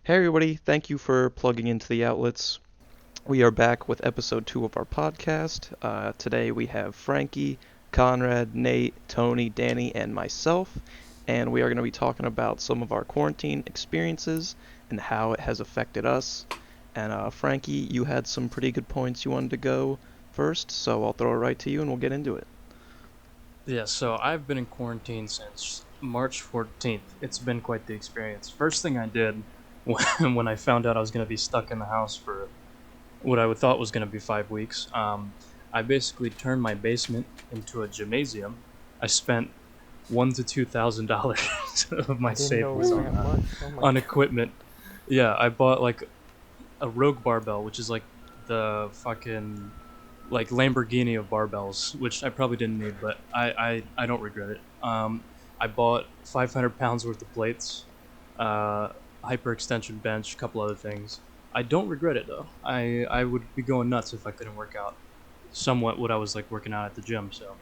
Hey everybody, thank you for plugging into the outlets. We are back with episode 2 of our podcast. Today we have Frankie, Conrad, Nate, Tony, Danny, and myself, and we are going to be talking about some of our quarantine experiences and how it has affected us. And Frankie, you had some pretty good points you wanted to go first, so I'll throw it right to you and we'll get into it. Yeah, so I've been in quarantine since March 14th. It's been quite the experience. First thing I did when I found out I was going to be stuck in the house for what I thought was going to be 5 weeks, I basically turned my basement into a gymnasium. I spent $1,000 to $2,000 of my I didn't know it savings was that much. Oh my on god. equipment. Yeah, I bought like a Rogue barbell, which is like the fucking like Lamborghini of barbells, which I probably didn't need, but I don't regret it. I bought 500 pounds worth of plates, uh, hyperextension bench, a couple other things. I don't regret it though. I would be going nuts if I couldn't work out somewhat what I was like working out at the gym. So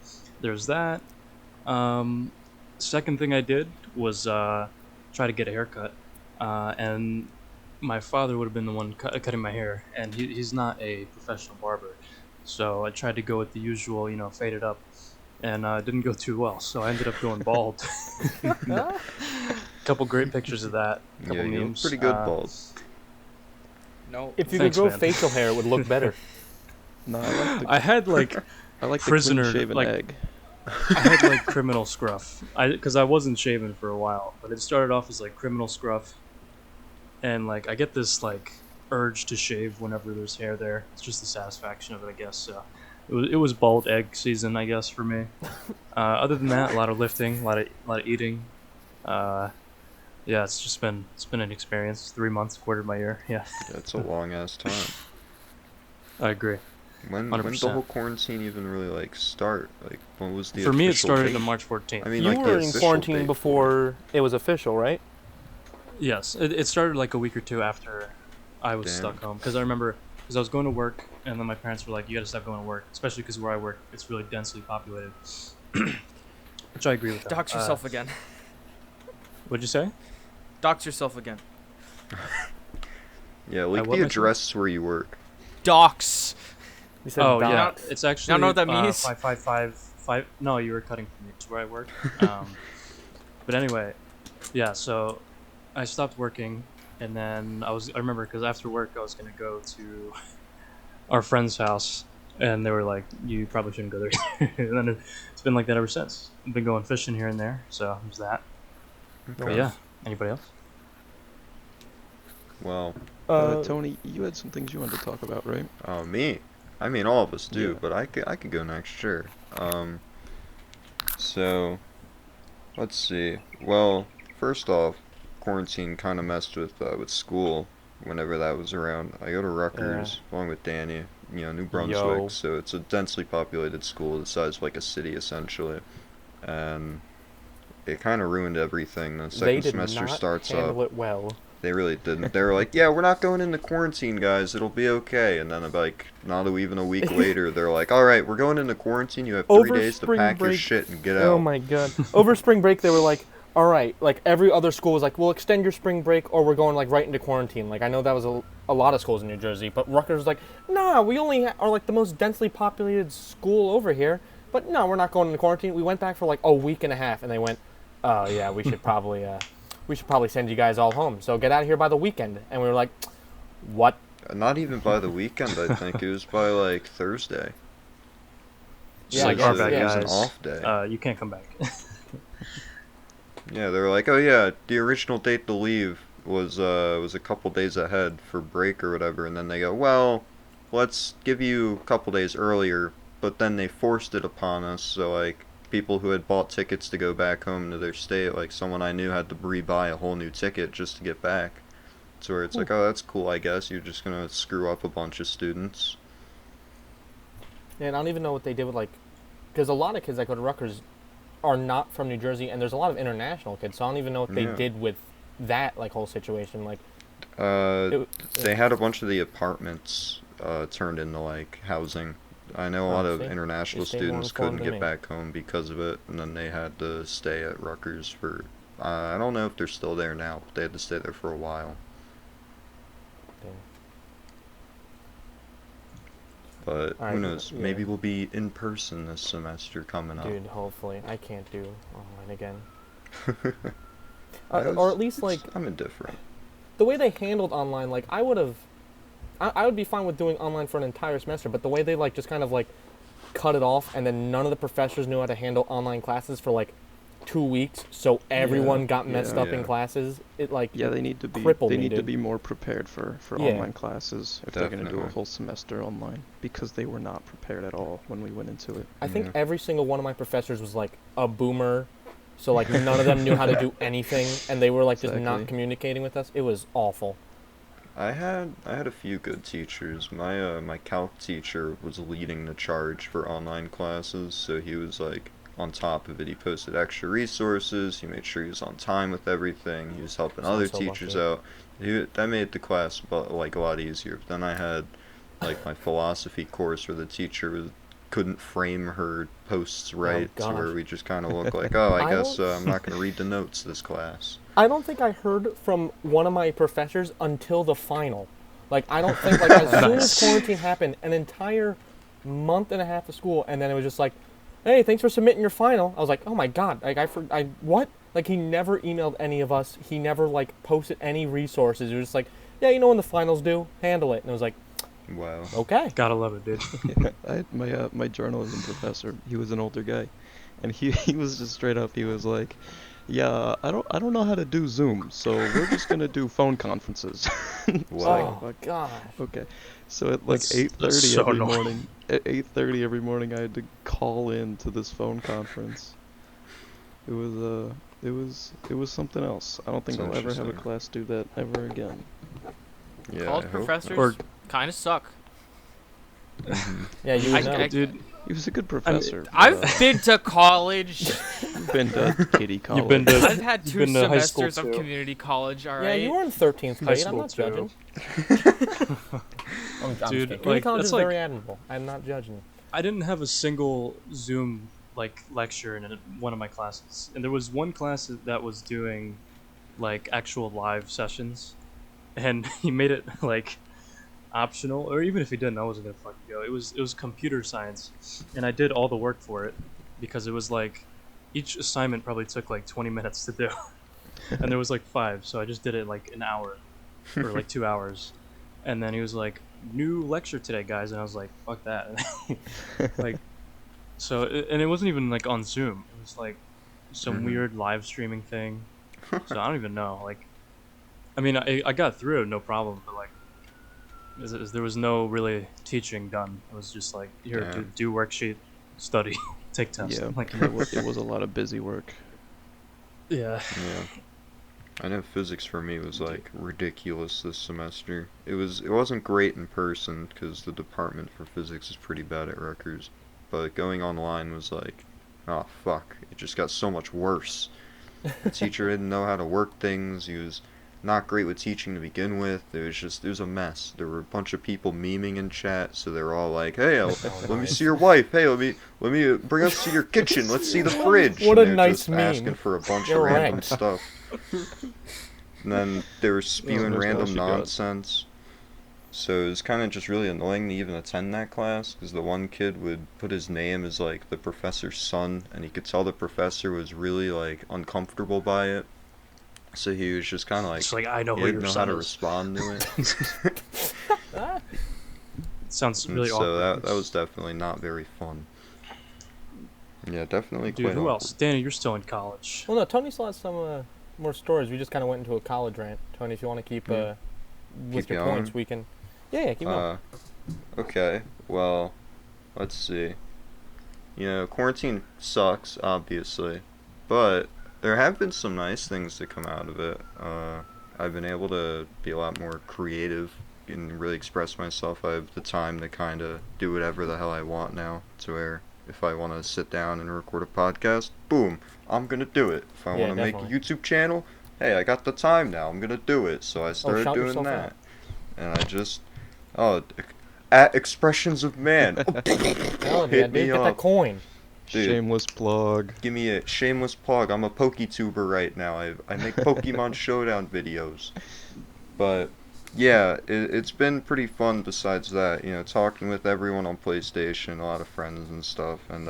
there's that. Um, Second thing I did was try to get a haircut, and my father would have been the one cutting my hair, and he's not a professional barber. So I tried to go with the usual, fade it up, and it didn't go too well. So I ended up going bald. Couple great pictures of that. Couple Yeah, you look memes. pretty good bald. No. If you Thanks, could grow man. facial hair, it would look better. No, I like the, I had like I like the prisoner, clean shaven like- egg. I had like criminal scruff. Because I wasn't shaven for a while, but it started off as like criminal scruff, and like I get this like urge to shave whenever there's hair there. It's just the satisfaction of it, I guess. So it was bald egg season, I guess, for me. Other than that, a lot of lifting, a lot of eating. Yeah, it's been an experience. 3 months, quarter of my year. Yeah, That's a long ass time. I agree. When the 100%. whole quarantine even really like start? Like when was the For me, it official started date? on March 14th. I mean, You like the were in official quarantine date before it was official, right? Yes, it started like a week or two after I was Damn. stuck home. Because I remember, because I was going to work, and then my parents were like, "You got to stop going to work," especially because where I work, it's really densely populated. Which I agree with. That. Dox yourself again. What'd you say? Dox yourself again. Yeah, leak what the myself? address where you work. Dox. You said Oh doc. yeah, Now- it's actually know what that means? 555. No, you were cutting from me. It's where I work. But anyway, yeah. So I stopped working, and then I remember because after work I was gonna go to our friend's house, and they were like, "You probably shouldn't go there." And then it's been like that ever since. I've been going fishing here and there, so there's that. But yeah. Anybody else? Well, Tony, you had some things you wanted to talk about, right? me. I mean, all of us do, Yeah. but I could go next, sure. So let's see. Well, first off, quarantine kind of messed with school. Whenever that was around, I go to Rutgers along with Danny. New Brunswick, Yo. so it's a densely populated school the size of like a city essentially, and it kind of ruined everything. The They second did semester not starts handle up. it well. They really didn't. They were like, "Yeah, we're not going into quarantine, guys. It'll be okay." And then, like, not even a week later, they're like, "All right, we're going into quarantine. You have 3 Over days to spring pack your break- shit and get out." Oh my god. Over spring break, they were like, all right, like every other school was like, we'll extend your spring break or we're going like right into quarantine. Like I know that was a lot of schools in New Jersey, but Rutgers was like, nah, we only are like the most densely populated school over here. But no, we're not going into quarantine. We went back for like a week and a half and they went, oh yeah, we should probably send you guys all home. So get out of here by the weekend. And we were like, what? Not even by the weekend, I think. It was by, like, Thursday. Just Yeah, like yeah, our So bad it was an guys. off day. You can't come back. Yeah, they were like, "Oh yeah, the original date to leave was a couple days ahead for break or whatever," and then they go, "Well, let's give you a couple days earlier," but then they forced it upon us, so like people who had bought tickets to go back home to their state, like someone I knew had to re-buy a whole new ticket just to get back. So where it's like, "Oh, that's cool, I guess. You're just gonna screw up a bunch of students." And I don't even know what they did with like, because a lot of kids that go to Rutgers are not from New Jersey, and there's a lot of international kids. So I don't even know what they Yeah. did with that like whole situation. Like, Uh, it, they had a bunch of the apartments turned into like housing. I know a lot of see? international You stay more students couldn't informed get than me. back home because of it, and then they had to stay at Rutgers for. I don't know if they're still there now, but they had to stay there for a while. Dang. But Alright, who knows? yeah. Maybe we'll be in person this semester coming up. Dude, hopefully. I can't do online again. I was- Or at least, like, I'm indifferent. the way they handled online, like, I would be fine with doing online for an entire semester, but the way they, like, just kind of, like, cut it off, and then none of the professors knew how to handle online classes for, like, 2 weeks, so everyone got messed up in yeah. classes. It, like, Yeah, they need to be crippled they me, need to dude. be more prepared for Yeah. online classes if they're going to do a Definitely. whole semester online, because they were not prepared at all when we went into it. I think Yeah. every single one of my professors was, like, a boomer, so, like, none of them knew how to do anything, and they were, like, just not Exactly. communicating with us. It was awful. I had a few good teachers. My calc teacher was leading the charge for online classes, so he was like on top of it. He posted extra resources. He made sure he was on time with everything. He was helping Sounds other so teachers lucky. out. That made the class like a lot easier. But then I had like my philosophy course where the teacher couldn't frame her posts right, to where gosh. we just kind of look like, oh, I I guess don't- I'm not going to read the notes this class. I don't think I heard from one of my professors until the final. Like, I don't think, like, as soon as Nice. quarantine happened, an entire month and a half of school, and then it was just like, hey, thanks for submitting your final. I was like, oh my god, like, what? Like, he never emailed any of us. He never, like, posted any resources. It was just like, yeah, you know when the finals due, handle it. And it was like, Wow. okay. Gotta love it, dude. Yeah, I had my journalism professor. He was an older guy, and he was just straight up. He was like, "Yeah, I don't know how to do Zoom, so we're just gonna do phone conferences." It's like, Wow. Oh, fuck, gosh. okay. So at like That's 8:30 so every annoying. morning, at 8:30 every morning, I had to call in to this phone conference. It was something else. I don't think It's I'll ever have a interesting. class do that ever again. Yeah, College I hope professors Or- kind of suck. Mhm. Yeah, you would know. I- Dude, He was a good professor. but, I've been to college. you've been to kiddie college. you've been to I've had you've 2 been to high school semesters of too. community college. All Yeah, right. you were in 13th High grade. I'm school not too. judging. I'm Dude, just kidding. Community like, college that's is like- very admirable. I'm not judging. I didn't have a single Zoom like lecture in one of my classes, and there was one class that was doing like actual live sessions, and he made it like optional, or even if he didn't, I wasn't gonna fucking go. It was computer science, and I did all the work for it because it was like each assignment probably took like 20 minutes to do, and there was like 5, so I just did it in like an hour or like 2 hours, and then he was like, "New lecture today, guys," and I was like, "Fuck that!" Like, so and it wasn't even like on Zoom. It was like some Mhm. weird live streaming thing. So I don't even know. Like, I mean, I got through it no problem, but like, there was no really teaching done. It was just like, here, Yeah. do worksheet, study, take test. Yeah, Like, it was a lot of busy work. yeah. Yeah. I know physics for me was like ridiculous this semester. It wasn't great in person because the department for physics is pretty bad at Rutgers, but going online was like, oh fuck, it just got so much worse. The teacher didn't know how to work things. He was not great with teaching to begin with. It was a mess. There were a bunch of people memeing in chat, so they were all like, "Hey, let me nice. see your wife. Hey, let me bring us to your kitchen. Let's see the fridge." What And a they're nice just meme. asking for a bunch You're of random right. stuff. And then they were spewing that's all random she got. nonsense. So it was kind of just really annoying to even attend that class because the one kid would put his name as like the professor's son, and he could tell the professor was really like uncomfortable by it. So he was just kind of like It's like, I know he who didn't your know how son to is. respond to it. It sounds And really so awkward. that was definitely not very fun. Yeah, definitely Dude, quite who awkward. else? Danny, you're still in college. Well, no, Tony still has some more stories. We just kind of went into a college rant. Tony, if you want to keep Yeah. with Keep your going? points, we can. Yeah, keep going. Okay, well, let's see. You know, quarantine sucks, obviously, but there have been some nice things to come out of it. I've been able to be a lot more creative and really express myself. I have the time to kind of do whatever the hell I want now, to where if I want to sit down and record a podcast, boom, I'm gonna do it. If I Yeah, want to make a definitely. YouTube channel, hey, I got the time now, I'm gonna do it. So I started shout doing yourself that. out. And I just, oh, at Expressions of Man. Hell yeah, hit dude, me get that up. coin. Dude. Shameless plug. Give me a shameless plug. I'm a PokeTuber right now. I make Pokemon Showdown videos. But Yeah, it's been pretty fun besides that, talking with everyone on PlayStation, a lot of friends and stuff, and,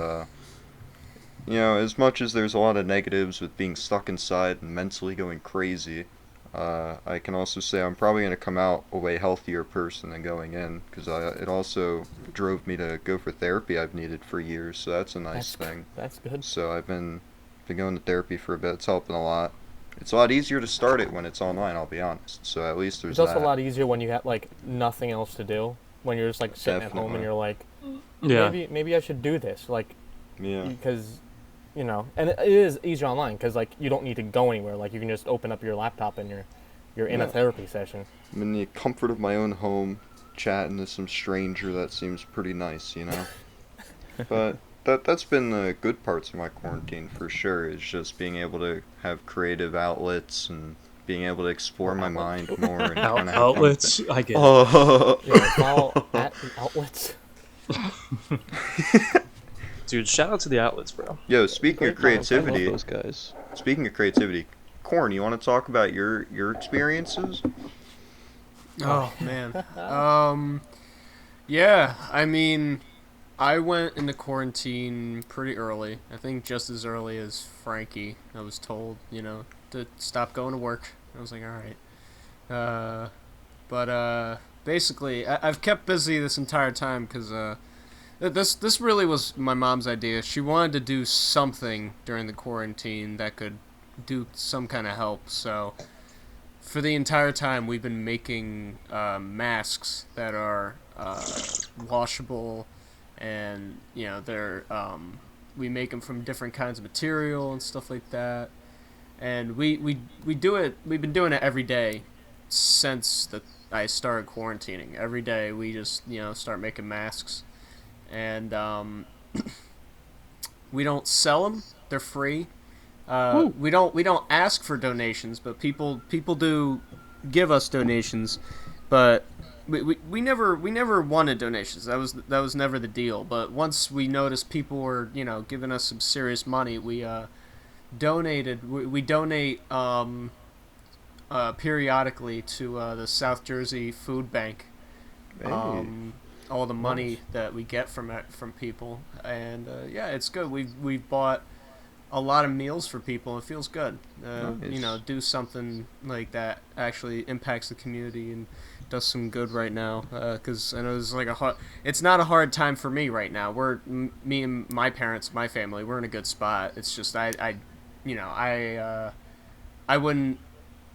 as much as there's a lot of negatives with being stuck inside and mentally going crazy, I can also say I'm probably going to come out a way healthier person than going in, because it also drove me to go for therapy I've needed for years, so that's a nice thing. That's good. So I've been going to therapy for a bit. It's helping a lot. It's a lot easier to start it when it's online, I'll be honest. So at least there's It's also that. a lot easier when you have like nothing else to do. When you're just like sitting at home and Definitely. you're like, Yeah. maybe I should do this. Like, Yeah. because, and it is easier online because like you don't need to go anywhere. Like you can just open up your laptop and you're in a Yeah. therapy session. I'm in the comfort of my own home, chatting to some stranger. That seems pretty nice, But that's been the good parts of my quarantine for sure. Is just being able to have creative outlets and being able to explore my mind more and kind of Outlets. I get it. Oh. Yeah, follow at the outlets. Dude, shout out to the outlets, bro. Yo, speaking of Great minds, I love creativity, those guys. Corn, you want to talk about your experiences? Oh man. Yeah, I mean, I went into quarantine pretty early. I think just as early as Frankie. I was told, to stop going to work. I was like, all right. But basically, I've kept busy this entire time because this really was my mom's idea. She wanted to do something during the quarantine that could do some kind of help. So for the entire time, we've been making masks that are washable, and they're we make them from different kinds of material and stuff like that. And we do it. We've been doing it every day since I started quarantining. Every day we just start making masks, and we don't sell them. They're free. We don't ask for donations, but people do give us donations, but we never wanted donations. That was never the deal. But once we noticed people were giving us some serious money, we donated. We donate periodically to the South Jersey Food Bank. Hey. All the money that we get from people, and yeah, it's good. We've bought a lot of meals for people. It feels good. Nice. Do something like that actually impacts the community and does some good right now. Because I know it's not a hard time for me right now. Me and my parents, my family, we're in a good spot. It's just I wouldn't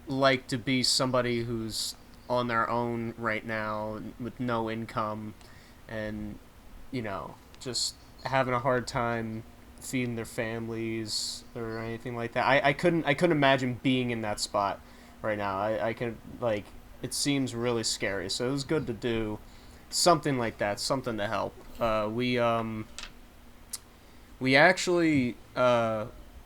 like to be somebody who's on their own right now with no income and just having a hard time feeding their families or anything like that. I couldn't imagine being in that spot right now. I can it seems really scary. So it was good to do something like that, something to help. We actually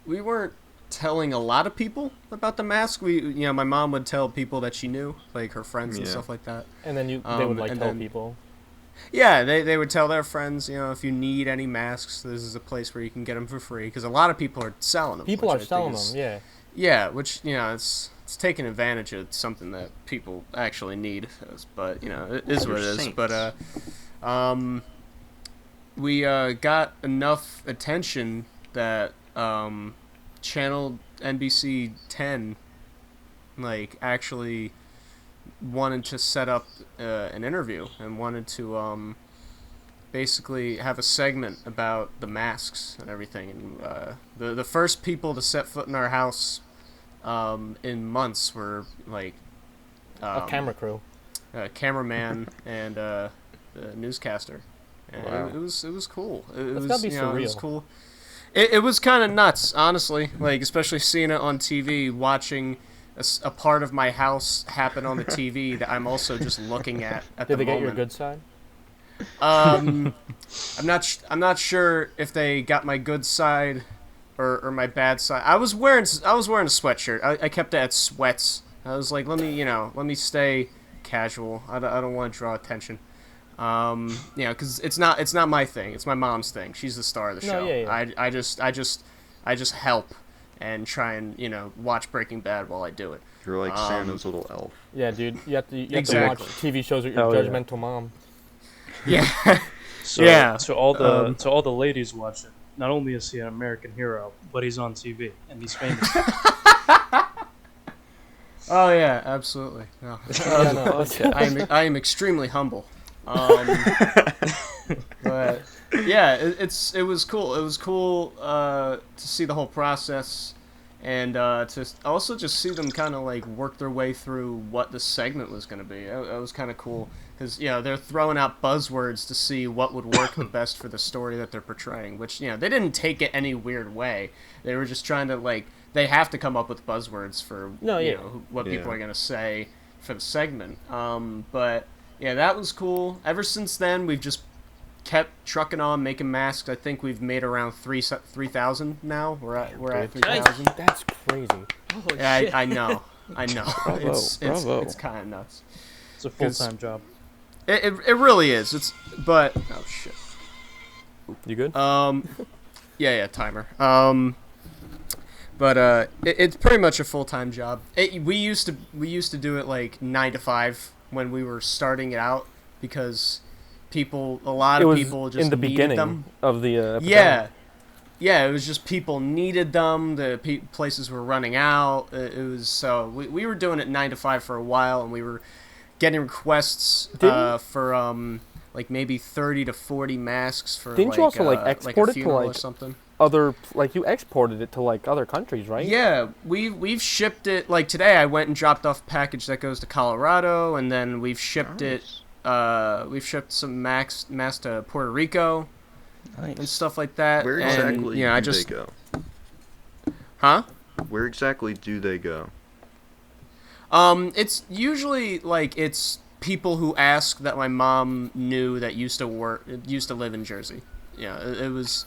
we weren't telling a lot of people about the mask. My mom would tell people that she knew, like her friends and Yeah. stuff like that. And then they would and tell then- people. Yeah, they would tell their friends, if you need any masks, this is a place where you can get them for free. Because a lot of people are selling them. People which are I think selling is- them, yeah. Yeah, which it's taking advantage of something that people actually need. But it is what it is. Saints. But we got enough attention that channel NBC 10 actually wanted to set up an interview and wanted to basically have a segment about the masks and everything. And the first people to set foot in our house in months were A camera crew. a cameraman and the newscaster. And Wow. it was cool. It That's was gotta be It was surreal. cool. It was kind of nuts, honestly. Especially seeing it on TV, watching a part of my house happen on the TV that I'm also just looking at the Did they get moment. your good side? I'm not sure if they got my good side or my bad side. I was wearing a sweatshirt. I kept it at sweats. I was like, let me stay casual. I don't want to draw attention. Because it's not my thing. It's my mom's thing. She's the star of the No, show. yeah. I just help, and try and watch Breaking Bad while I do it. You're like Santa's little elf. Yeah, dude. You have to Exactly. watch TV shows with your Hell yeah. judgmental mom. Yeah. So, Yeah. To all the ladies watching, not only is he an American hero, but he's on TV and he's famous. Oh yeah, absolutely. No. Yeah, no, that's- I am extremely humble. But yeah, it was cool. It was cool to see the whole process, and to also just see them kind of like work their way through what the segment was going to be. It was kind of cool because they're throwing out buzzwords to see what would work the best for the story that they're portraying. Which they didn't take it any weird way. They were just trying to they have to come up with buzzwords for what people are going to say for the segment. But yeah, that was cool. Ever since then, we've just kept trucking on, making masks. I think we've made around 3,000 now. We're at 3,000. That's crazy. Holy Yeah, shit. I know. Bravo, bravo. It's kind of nuts. It's a full-time job. It really is. But oh shit. You good? Yeah, timer. But it's pretty much a full-time job. We used to do it like 9 to 5 when we were starting it out because a lot of people just in the needed beginning them. of the epidemic. Yeah, it was just people needed them. The places were running out. It was so we were doing it 9 to 5 for a while, and we were getting requests for like maybe 30 to 40 masks for. Didn't you also export a it to funeral or something? other you exported it to other countries, right? Yeah, we've shipped it. Like today, I went and dropped off a package that goes to Colorado, and then we've shipped it. We've shipped some masks to Puerto Rico and Nice. stuff like that. Where and, exactly do they go? Huh? Where exactly do they go? It's usually it's people who ask that my mom knew that used to live in Jersey. Yeah, it was,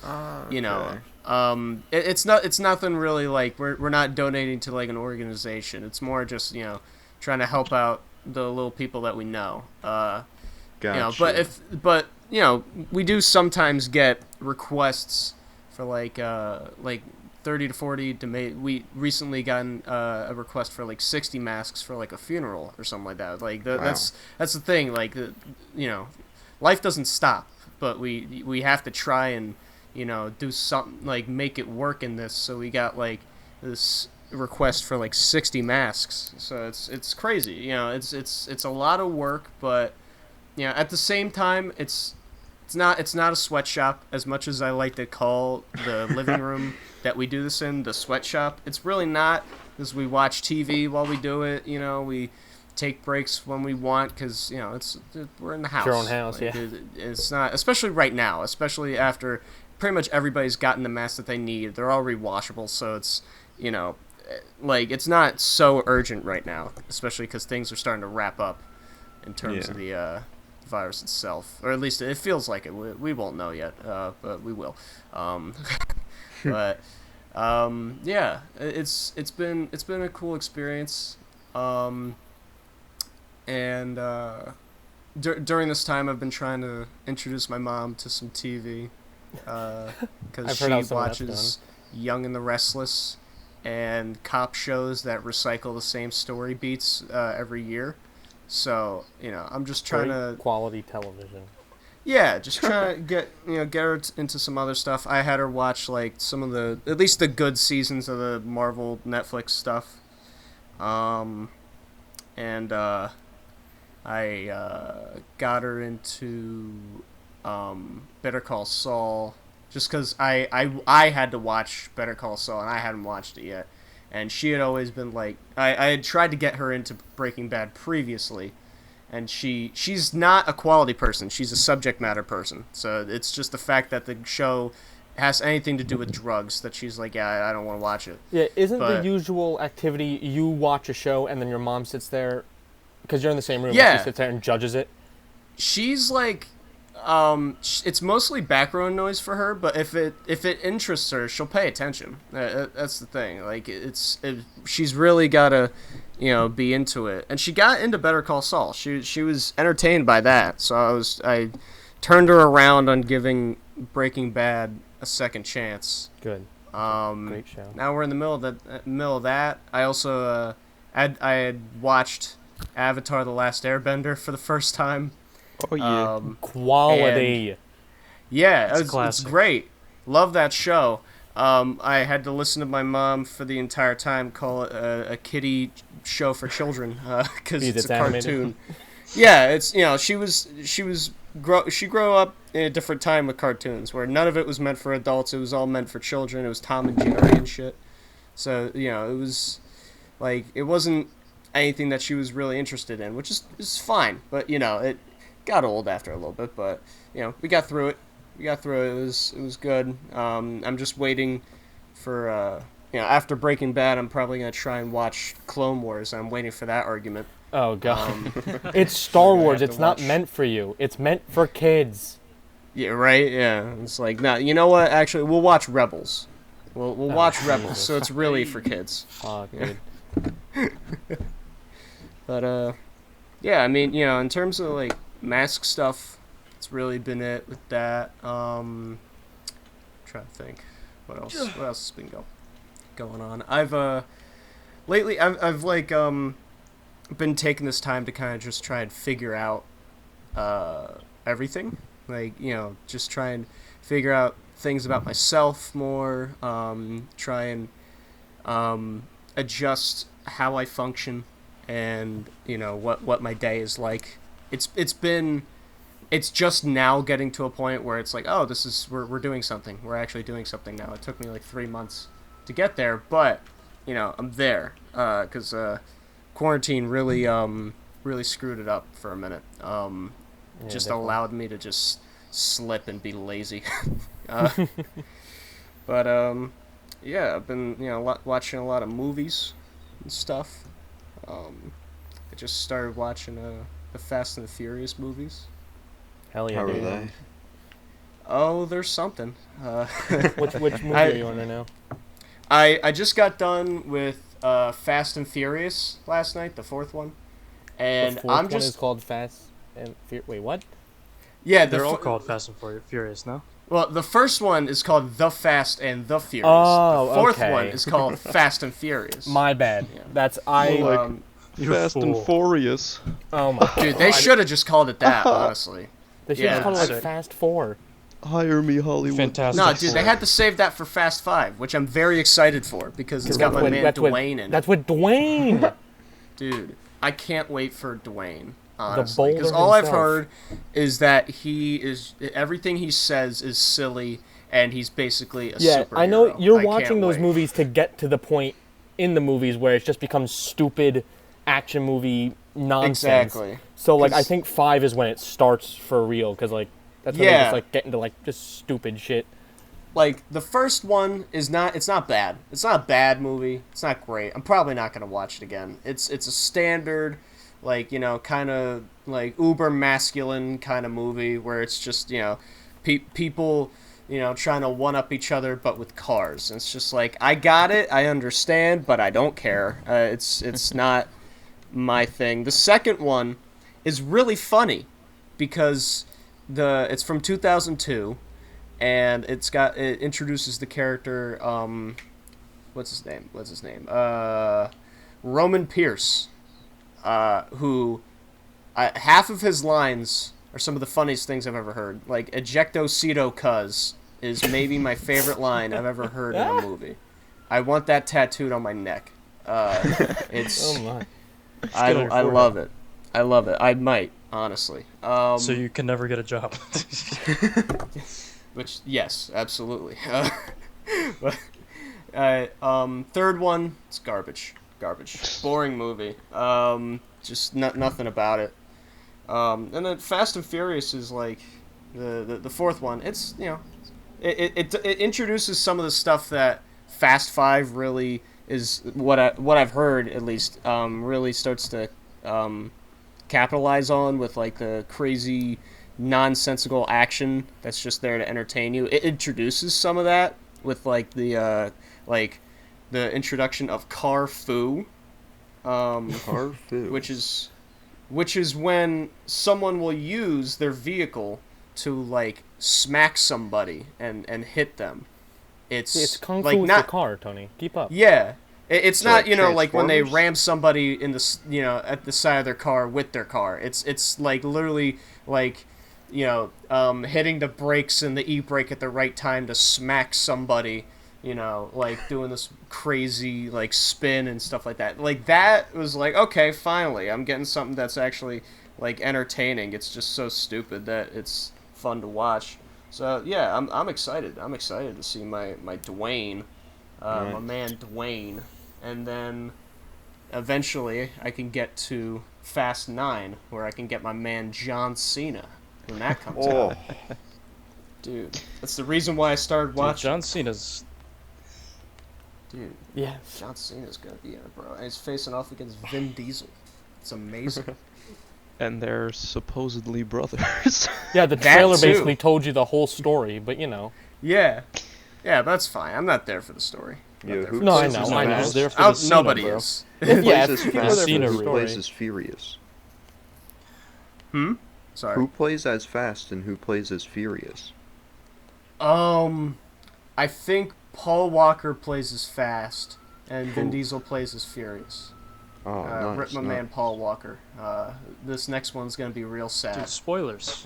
it's nothing really we're not donating to an organization. It's more just trying to help out the little people that we know. Gotcha. But we do sometimes get requests for 30 to 40 we recently gotten a request for 60 masks for a funeral or something like that. That's the thing. Life doesn't stop, but we have to try and do something make it work in this. So we got this request for 60 masks. So it's crazy. It's a lot of work, but at the same time it's not a sweatshop as much as I like to call the living room that we do this in the sweatshop. It's really not, because we watch TV while we do it. We take breaks when we want because we're in the house. Your own house, yeah. It's not, especially right now, especially after pretty much everybody's gotten the masks that they need. They're all rewashable, so it's it's not so urgent right now, especially because things are starting to wrap up in terms of the virus itself, or at least it feels like it. We won't know yet, but we will. But yeah, it's been a cool experience. And during this time, I've been trying to introduce my mom to some TV because she watches Young and the Restless and cop shows that recycle the same story beats every year. So I'm just trying to quality television. Yeah, just trying to get her into some other stuff. I had her watch some of at least the good seasons of the Marvel Netflix stuff. And I got her into Better Call Saul just because I had to watch Better Call Saul and I hadn't watched it yet. And she had always been I had tried to get her into Breaking Bad previously. And she's not a quality person. She's a subject matter person. So it's just the fact that the show has anything to do with drugs that she's yeah, I don't want to watch it. Yeah, isn't the usual activity you watch a show and then your mom sits there, because you're in the same room, and she sits there and judges it? She's it's mostly background noise for her, but if it interests her, she'll pay attention. That's the thing. She's really gotta be into it, and she got into Better Call Saul. She was entertained by that, so I turned her around on giving Breaking Bad a second chance. Good. Great show. Now we're in the middle of that. I also I had watched Avatar: The Last Airbender for the first time. Oh yeah. Quality. Yeah, It's it's classic. great. Love that show. I had to listen to my mom for the entire time call it a kiddie show for children because Because it's it's a animated. cartoon. Yeah, it's she grew up in a different time with cartoons where none of it was meant for adults. It was all meant for children. It was Tom and Jerry and shit. So it was like it wasn't anything that she was really interested in, which is fine. But it got old after a little bit. But we got through it. It was good. I'm just waiting for after Breaking Bad, I'm probably gonna try and watch Clone Wars. I'm waiting for that argument. Oh god. It's Star I Wars. have It's to not watch. meant for you. It's meant for kids. Yeah, right. Yeah, it's like no. You know what? Actually, we'll watch Rebels. We'll watch Rebels. So it's really for kids. Fuck, dude. But yeah. I mean, in terms of like mask stuff, it's really been it with that. Trying to think, what else? What else has been going on? Lately I've like been taking this time to kind of just try and figure out everything. Like just try and figure out things about myself more. Try and adjust how I function, and what my day is like. It's just now getting to a point where it's like, oh, we're doing something. We're actually doing something now. It took me like 3 months to get there, but I'm there because quarantine really screwed it up for a minute. Just definitely. allowed me to just slip and be lazy. But yeah, I've been watching a lot of movies and stuff. I just started watching the Fast and the Furious movies. Hell yeah, How are dude. they? Oh, there's something. Which movie I- are you on right now? I just got done with Fast and Furious last night, the fourth one, and The fourth I'm one just is called Fast and Wait, what? yeah. They're all fir- called Fast and Furious, no? Well, the first one is called The Fast and the Furious. Oh, the fourth okay. one is called Fast and Furious. My bad. Yeah. That's I. Well, like- Um, You Fast and fool. Furious. Oh my. dude, they should have just called it that. Honestly. They should yeah, have called it like sick. Fast 4. Hire me, Hollywood. Fantastic. No, dude, they Four. had to save that for Fast 5, which I'm very excited for because it's got my man Dwayne in it. That's with Dwayne. Dude, I can't wait for Dwayne. Honestly, boulder because all I've himself. heard is that everything he says is silly, and he's basically a Yeah, superhero. I know you're can't watching those wait. movies to get to the point in the movies where it just becomes stupid action movie nonsense. Exactly. So like I 'Cause- think 5 is when it starts for real because like that's when they Yeah. just like get into like just stupid shit. Like the first one is not. It's not bad. It's not a bad movie. It's not great. I'm probably not gonna watch it again. It's a standard, like kind of like uber masculine kind of movie where it's just people trying to one up each other but with cars. And it's just like I got it. I understand, but I don't care. It's not my thing. The second one is really funny because it's from 2002. And it introduces the character, what's his name? Roman Pierce, who, half of his lines are some of the funniest things I've ever heard. Like, ejecto cedo cuz is maybe my favorite line I've ever heard in a movie. I want that tattooed on my neck. It's, Oh my. I Get on your forehead. love it. I love it. I might, honestly. So you can never get a job. Which, yes, absolutely. But, third one, it's garbage. Boring movie. Just nothing about it. And then Fast and Furious is like the fourth one. It's it introduces some of the stuff that Fast 5 really is what I've heard at least really starts to capitalize on with like the crazy nonsensical action that's just there to entertain you. It introduces some of that with like the introduction of car foo, Carfu. which is when someone will use their vehicle to like smack somebody and hit them, It's kung fu like with not your car, Tony. Keep up. yeah. It's So, not, like, like when they Transformers? ram somebody in the, at the side of their car with their car. It's like literally like, hitting the brakes and the e-brake at the right time to smack somebody, like doing this crazy like spin and stuff like that. Like that was like, okay, finally, I'm getting something that's actually like entertaining. It's just so stupid that it's fun to watch. So yeah, I'm excited. I'm excited to see my Dwayne, my Nice. man Dwayne. And then eventually I can get to Fast 9, where I can get my man John Cena when that comes out. Oh, Dude, that's the reason why I started Dude, watching. John Cena's. Dude, Yes. John Cena's gonna be in it, bro. And he's facing off against Vin Diesel. It's amazing. And they're supposedly brothers. Yeah, the That trailer too. basically told you the whole story, but Yeah, but that's fine. I'm not there for the story. I'm not Yeah, there who for No, the I plays know, as I know. fast? there for the Cena, Nobody bro. is. Who yeah, plays as people are fast there for and the who story. plays as furious? Sorry. Who plays as fast and who plays as furious? I think Paul Walker plays as fast, and Vin Who? Diesel plays as furious. Oh, nice. Rip my nice. man Paul Walker. This next one's gonna be real Dude, sad. spoilers.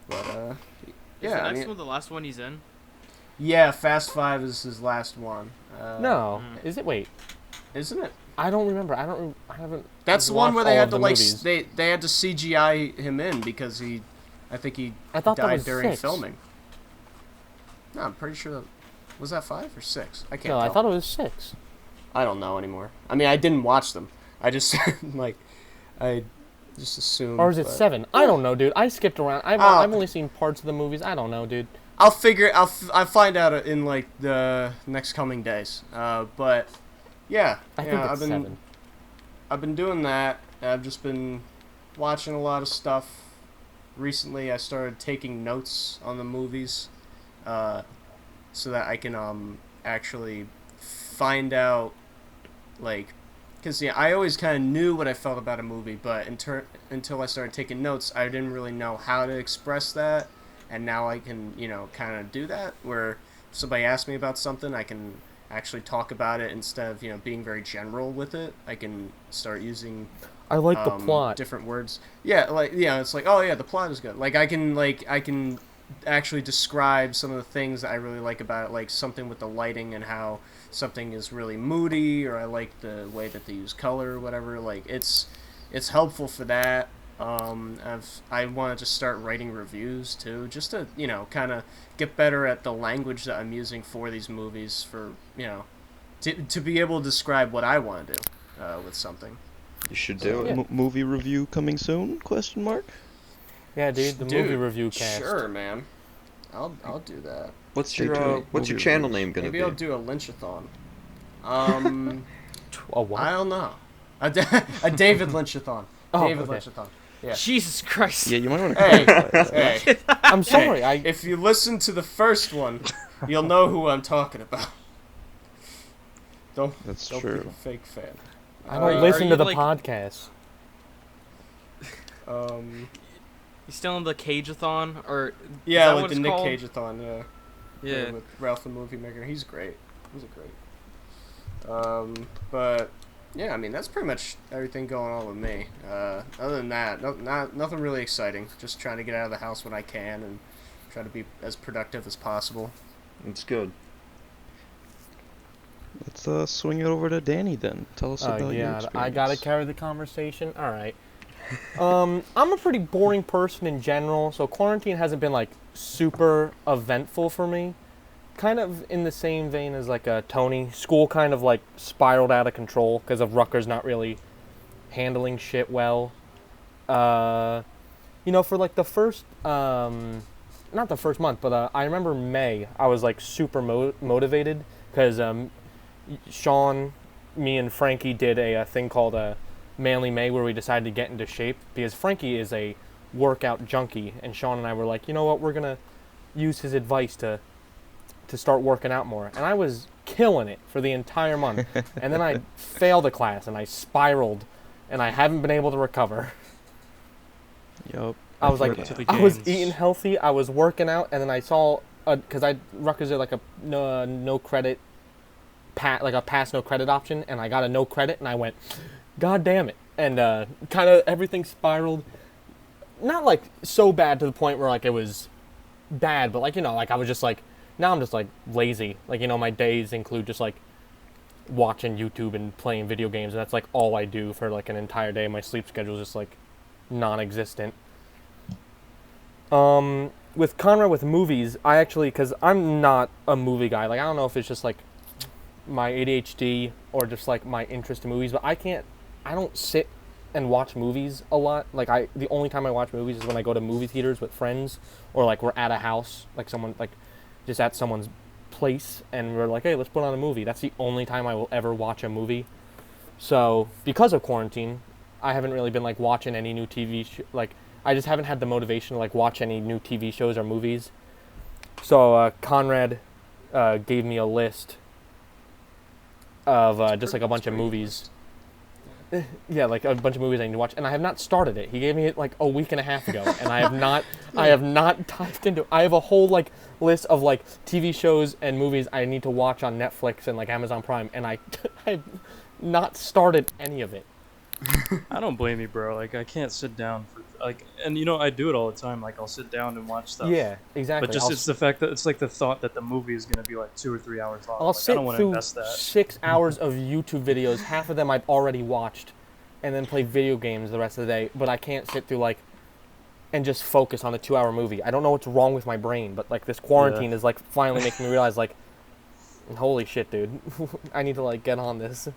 But Is yeah, the I next mean, one the last one he's in? yeah, Fast 5 is his last one. No, is it? Wait, Isn't it? I don't remember. I haven't. That's the one watched where they all had of to the like movies. they had to CGI him in because I think he I thought that died was during 6. filming. No, I'm pretty sure was that 5 or 6? I can't No, tell. I thought it was 6. I don't know anymore. I mean, I didn't watch them. I just I just assumed. Or is it but- 7? I don't know, dude. I skipped around. I've Oh. only seen parts of the movies. I don't know, dude. I'll figure. I'll find out in like the next coming days. But yeah, I think it's I've been 7. I've been doing that. I've just been watching a lot of stuff. Recently, I started taking notes on the movies, so that I can actually find out, like, because I always kind of knew what I felt about a movie, but until I started taking notes, I didn't really know how to express that, and now I can kind of do that. Where if somebody asks me about something, I can actually talk about it instead of being very general with it. I can start using I like the plot. different words. Yeah, like it's like, oh yeah, the plot is good. Like I can actually describe some of the things that I really like about it, like something with the lighting and how something is really moody, or I like the way that they use color or whatever. Like it's helpful for that. I want to just start writing reviews too, just to kind of get better at the language that I'm using for these movies, for to be able to describe what I want to do with something. You should do it. Yeah. Movie review coming soon? Question mark. Yeah, dude, the movie review cast. Sure, man. I'll do that. What's Stay your tuned. what's your Movie channel reviews. name gonna Maybe be? I'll do a lynchathon. A what? I don't know. A David lynchathon. Oh, David okay. lynchathon. Yeah. Jesus Christ. Yeah, you might want to Hey, clarify that. hey. I'm sorry. If you listen to the first one, you'll know who I'm talking about. Don't That's don't true. be a fake fan. I Are don't you- listen are to you, the like- podcast. You still in the Cageathon? Or Yeah, is that like what the it's Nick called? Cageathon. Yeah. Yeah. With Ralph the Movie Maker. He's great. He's a great. But yeah, I mean that's pretty much everything going on with me. Other than that, nothing really exciting. Just trying to get out of the house when I can and try to be as productive as possible. It's good. Let's swing it over to Danny then. Tell us Oh about your yeah, experience. I gotta carry the conversation. All right. I'm a pretty boring person in general, so quarantine hasn't been like super eventful for me. Kind of in the same vein as like Tony. School kind of like spiraled out of control because of Rutgers not really handling shit well. For like the first, not the first month, but I remember May. I was like super motivated because Sean, me, and Frankie did a thing called Manly May, where we decided to get into shape because Frankie is a workout junkie, and Sean and I were like, you know what, we're gonna use his advice to start working out more. And I was killing it for the entire month, and then I failed a class and I spiraled, and I haven't been able to recover. Yup. I was like, To the I was gains. eating healthy, I was working out, and then I saw because Rutgers did like a no credit, like a pass no credit option, and I got a no credit, and I went, God damn it, and kind of everything spiraled, not like so bad to the point where like it was bad, but like like I was just like, now I'm just like lazy, like my days include just like watching YouTube and playing video games, and that's like all I do for like an entire day. My sleep schedule is just like non-existent. With Conrad with movies, I actually, because I'm not a movie guy, like I don't know if it's just like my ADHD or just like my interest in movies, but I don't sit and watch movies a lot. Like the only time I watch movies is when I go to movie theaters with friends, or like we're at a house, like someone, like just at someone's place, and we're like, hey, let's put on a movie. That's the only time I will ever watch a movie. So because of quarantine, I haven't really been like watching any new TV like I just haven't had the motivation to like watch any new TV shows or movies. So Conrad gave me a list of just like a bunch of movies. Yeah, like a bunch of movies I need to watch, and I have not started it. He gave me it like a week and a half ago, and I have not dived into it. I have a whole like list of like TV shows and movies I need to watch on Netflix and like Amazon Prime, and I've not started any of it. I don't blame you, bro. Like I can't sit down for like, and I do it all the time. Like I'll sit down and watch stuff. Yeah, exactly. But just it's the fact that it's like the thought that the movie is gonna be like 2 or 3 hours long. I'll like, sit I don't want to through invest that. 6 hours of YouTube videos. Half of them I've already watched, and then play video games the rest of the day. But I can't sit through like and just focus on a 2-hour movie. I don't know what's wrong with my brain, but like this quarantine is like finally making me realize like, holy shit, dude, I need to like get on this.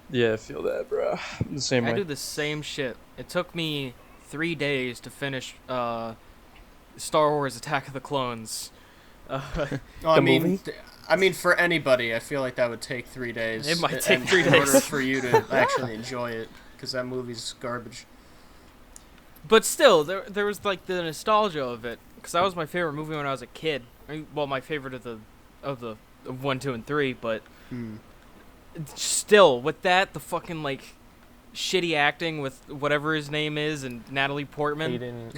Yeah, I feel that, bro. The same way. I do the same shit. It took me 3 days to finish Star Wars Attack of the Clones. I mean, for anybody, I feel like that would take 3 days. It might take 3 in order days. for you to actually enjoy it, because that movie's garbage. But still, there was like the nostalgia of it, because that was my favorite movie when I was a kid. Well, my favorite of 1, 2, and 3, but still, with that, the fucking like shitty acting with whatever his name is and Natalie Portman. Hayden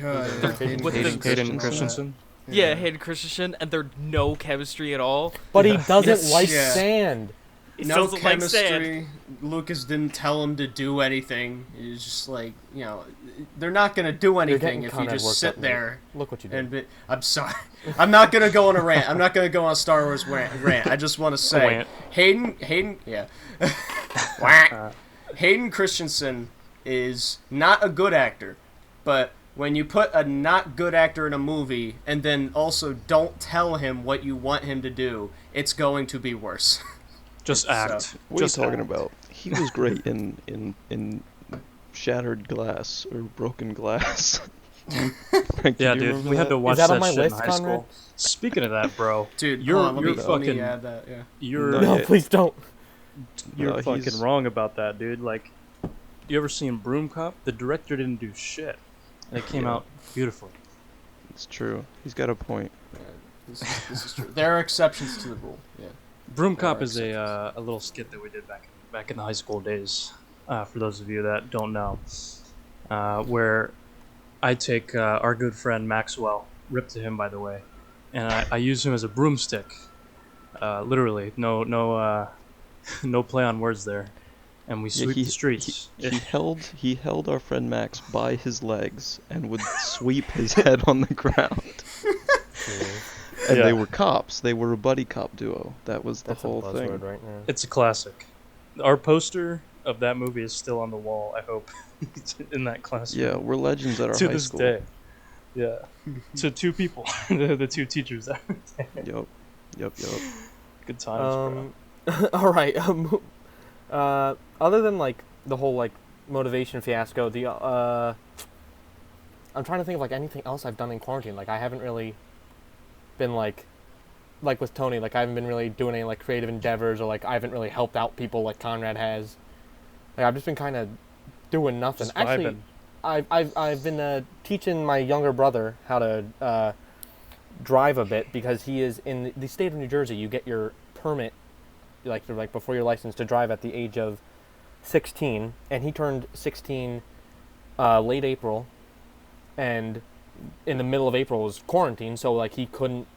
Christensen. Yeah, Hayden Christensen, and there's no chemistry at all. But he doesn't like Yeah. sand. He No doesn't like sand. chemistry. Lucas didn't tell him to do anything. It's just like, they're not gonna do anything getting if you Conrad just worked sit up, there. Look what you did. And I'm sorry. I'm not gonna go on a rant. I'm not gonna go on a Star Wars rant. I just want to say, Hayden, yeah. Whack. Hayden Christensen is not a good actor, but when you put a not good actor in a movie and then also don't tell him what you want him to do, it's going to be worse. Just act. So, What are you Just talking act. about? He was great in Shattered Glass or Broken Glass. Frank, Yeah, did you dude. remember We had that? to watch that that, on my shit list, in high Conrad? school. Speaking of that, bro, Dude, you're hold on, let me fucking add that. Yeah. you're No, No, yeah. please don't. you're No, fucking he's- wrong about that, dude. Like, you ever seen Broom Cop? The director didn't do shit, and it came Yeah. out beautifully. It's true. He's got a point. This is true. There are exceptions to the rule. Yeah. Broom There Cop are is a little skit that we did back in the high school days. For those of you that don't know, where I take our good friend Maxwell, rip to him by the way, and I use him as a broomstick. Literally, no no play on words there, and we sweep the streets. He held our friend Max by his legs and would sweep his head on the ground. And Yeah. they were cops. They were a buddy cop duo. That was the That's a whole buzzword thing. right now. It's a classic. Our poster of that movie is still on the wall. I hope in that classroom. Yeah, we're legends at our to high this school. day. Yeah. To 2 people, the 2 teachers. Yup. Good times, bro. All right. Other than like the whole like motivation fiasco, I'm trying to think of like anything else I've done in quarantine. Like I haven't really been like with Tony. Like I haven't been really doing any like creative endeavors, or like I haven't really helped out people like Conrad has. Like I've just been kind of doing nothing. Just Actually, vibing. I've been teaching my younger brother how to drive a bit, because he is in the state of New Jersey. You get your permit like before your license to drive at the age of 16, and he turned 16 late April, and in the middle of April was quarantine, so like he couldn't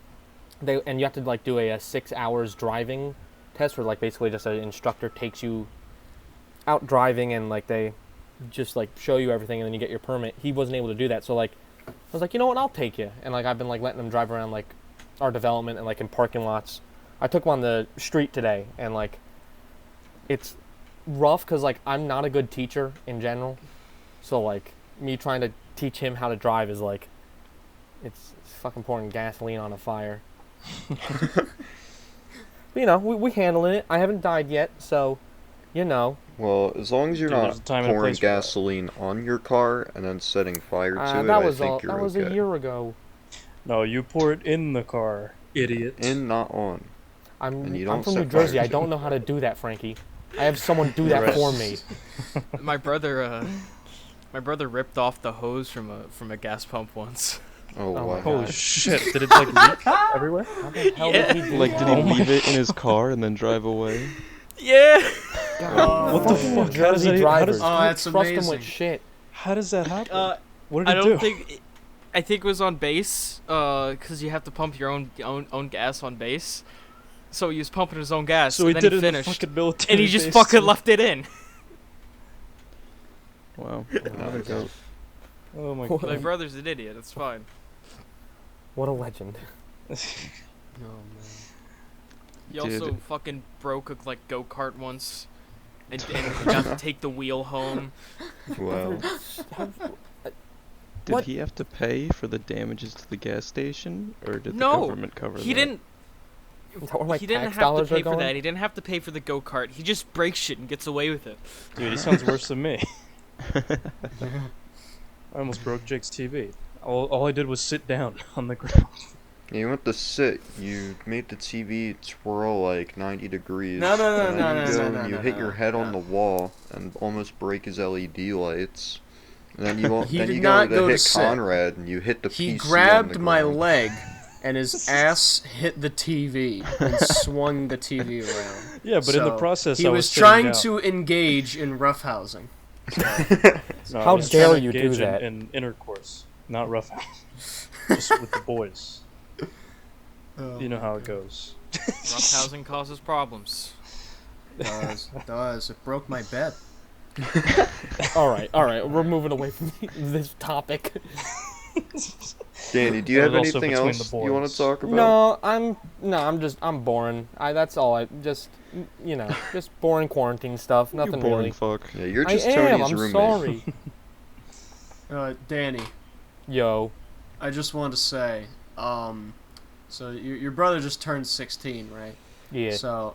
and you have to like do a 6 hours driving test where like basically just an instructor takes you out driving and like they just like show you everything and then you get your permit. He wasn't able to do that, so like I was like, you know what, I'll take you. And like I've been like letting him drive around like our development and like in parking lots. I took him on the street today and like it's rough because like I'm not a good teacher in general, so like me trying to teach him how to drive is like it's fucking pouring gasoline on a fire. But, you know, we handling it. I haven't died yet, so you know. Well, as long as you're Dude, there's not a time and a pouring place for that. gasoline on your car and then setting fire to it, That was I think you're that was okay. a year ago. No, you pour it in the car, idiot. In, not on. I'm And you I'm don't from set New Jersey. fire I to don't it. know how to do that, Frankie. I have someone do that Right. for me. My brother ripped off the hose from a gas pump once. Oh, Oh wow. my Holy God. shit! Did it like leak everywhere? How the hell did he do Like, did he that? leave it in his car and then drive away? Yeah. What the Fucking fuck? How does Jersey that? How drivers. does, Oh, You that's trust them amazing. with shit. how does that happen? What I did he don't do? think. I think it was on base. Because you have to pump your own gas on base. So he was pumping his own gas. So he and did then it he in the finished, fucking military and he just base, fucking too. left it in. Wow. Not a goat. Oh my What god. My brother's an idiot. It's fine. What a legend. Oh, man. He also Dude. fucking broke a like go kart once, and got to take the wheel home. Wow. Did What? he have to pay for the damages to the gas station, or did the No, government cover that? He didn't. Is that where my He didn't tax have to dollars are pay for going? that. He didn't have to pay for the go kart. He just breaks shit and gets away with it. Dude, he sounds worse than me. I almost broke Jake's TV. All I did was sit down on the ground. You went to sit. You made the TV twirl like 90 degrees. No, no, no, and no, then no, you go no, and you no, hit no, your head on no. the wall and almost break his LED lights. And then you He then did you not go go to to hit sit. Conrad and you hit the He PC grabbed on the my ground. leg, and his ass hit the TV and swung the TV around. Yeah, but in the So, process, he I was sitting trying down. to engage in roughhousing. No, I How was dare trying to you do engage that. in intercourse, not roughhouse. Just with the boys. You know how it goes. Roughhousing causes problems. Does. It broke my bed. all right. We're moving away from this topic. Danny, do you That have was also anything between else the you want boys. to talk about? I'm boring. That's all. Just boring quarantine stuff. You Nothing boring really. fuck. Yeah, you're I just am. Tony's I'm roommate. sorry. Danny, Yo. I just wanted to say, so your brother just turned 16, right? Yeah. So,